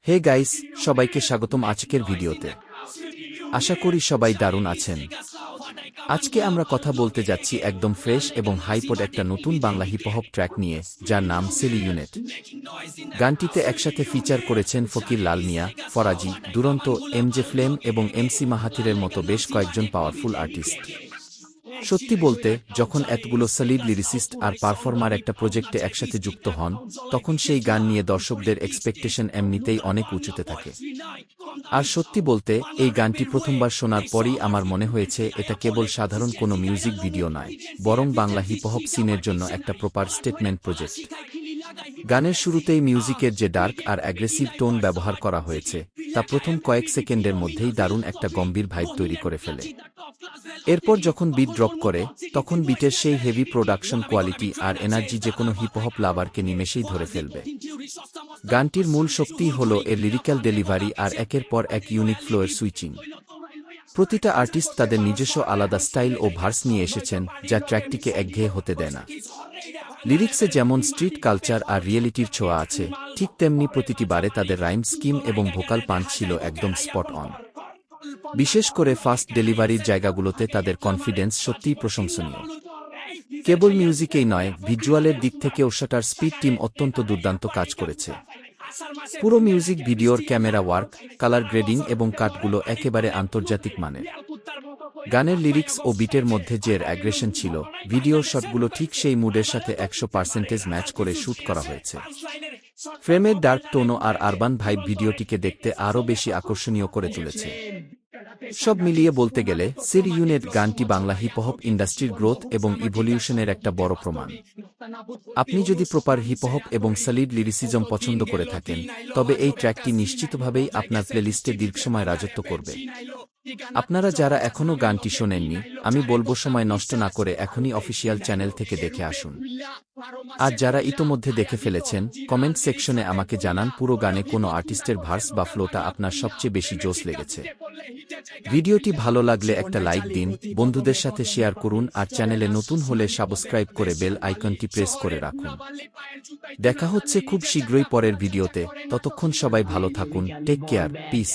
Hey guys, সবাইকে স্বাগতম আজকের ভিডিওতে। আশা করি সবাই দারুণ আছেন। আজকে আমরা কথা বলতে যাচ্ছি একদম ফ্রেশ এবং হাইপড একটা নতুন বাংলা হিপহপ ট্র্যাক নিয়ে, যার নাম সিলি ইউনিট। গানটিতে একসাথে ফিচার করেছেন ফকির লাল মিয়া, ফরাজি, দুরন্ত, এমজে ফ্লেম এবং এমসি মাহাথিরের মতো বেশ কয়েকজন পাওয়ারফুল আর্টিস্ট। সত্যি বলতে, যখন এতগুলো সলিড লিরিসিস্ট আর পারফর্মার একটা প্রজেক্টে একসাথে যুক্ত হন, তখন সেই গান নিয়ে দর্শকদের এক্সপেকটেশন এমনিতেই অনেক উঁচুতে থাকে। আর সত্যি বলতে, এই গানটি প্রথমবার শোনার পরই আমার মনে হয়েছে এটা কেবল সাধারণ কোনো মিউজিক ভিডিও নয়, বরং বাংলা হিপহপ সিনের জন্য একটা প্রপার স্টেটমেন্ট প্রজেক্ট। গানের শুরুতেই মিউজিকের যে ডার্ক আর অ্যাগ্রেসিভ টোন ব্যবহার করা হয়েছে, তা প্রথম কয়েক সেকেন্ডের মধ্যেই দারুণ একটা গম্ভীর ভাইব তৈরি করে ফেলে। এরপর যখন বিট ড্রপ করে, তখন বিটের সেই হেভি প্রোডাকশন কোয়ালিটি আর এনার্জি যে কোনো হিপহপ লাভারকে নিমেষেই ধরে ফেলবে। গানটির মূল শক্তিই হল এর লিরিক্যাল ডেলিভারি আর একের পর এক ইউনিক ফ্লোয়ের সুইচিং। প্রতিটা আর্টিস্ট তাদের নিজস্ব আলাদা স্টাইল ও ভার্স নিয়ে এসেছেন, যা ট্র্যাকটিকে একঘেয়ে হতে দেয় না। লিরিক্সে যেমন স্ট্রিট কালচার আর রিয়েলিটির ছোঁয়া আছে, ঠিক তেমনি প্রতিটি বারে তাদের রাইম স্কিম এবং ভোকাল পাঞ্চ ছিল একদম স্পট অন। বিশেষ করে ফাস্ট ডেলিভারির জায়গাগুলোতে তাদের কনফিডেন্স সত্যিই প্রশংসনীয়। কেবল মিউজিকেই নয়, ভিজুয়ালের দিক থেকেও শাটার স্পিড টিম অত্যন্ত দুর্দান্ত কাজ করেছে। পুরো মিউজিক ভিডিওর ক্যামেরা ওয়ার্ক, কালার গ্রেডিং এবং কাটগুলো একেবারে আন্তর্জাতিক মানের। গানের লিরিক্স ও বিটের মধ্যে যে অ্যাগ্রেশন ছিল, ভিডিওর শটগুলো ঠিক সেই মুডের সাথে 100% ম্যাচ করে শ্যুট করা হয়েছে। ফ্রেমের ডার্ক টোনও আর আরবান ভাইব ভিডিওটিকে দেখতে আরও বেশি আকর্ষণীয় করে তুলেছে। সব মিলিয়ে বলতে গেলে, সিলি ইউনিট গানটি বাংলা হিপহপ ইন্ডাস্ট্রির গ্রোথ এবং ইভলিউশনের একটা বড় প্রমাণ। আপনি যদি প্রপার হিপহপ এবং সলিড লিরিসিজম পছন্দ করে থাকেন, তবে এই ট্র্যাকটি নিশ্চিতভাবেই আপনার প্লেলিস্টে দীর্ঘসময় রাজত্ব করবে। আপনারা যারা এখনও গানটি শোনেননি, আমি বলবো সময় নষ্ট না করে এখনই অফিসিয়াল চ্যানেল থেকে দেখে আসুন। আর যারা ইতোমধ্যে দেখে ফেলেছেন, কমেন্ট সেকশনে আমাকে জানান পুরো গানে কোনো আর্টিস্টের ভার্স বা ফ্লোটা আপনার সবচেয়ে বেশি জোশ লেগেছে। ভিডিওটি ভালো লাগলে একটা লাইক দিন, বন্ধুদের সাথে শেয়ার করুন আর চ্যানেলে নতুন হলে সাবস্ক্রাইব করে বেল আইকনটি প্রেস করে রাখুন। দেখা হচ্ছে খুব শীঘ্রই পরের ভিডিওতে, ততক্ষণ সবাই ভালো থাকুন, টেক কেয়ার, পিস।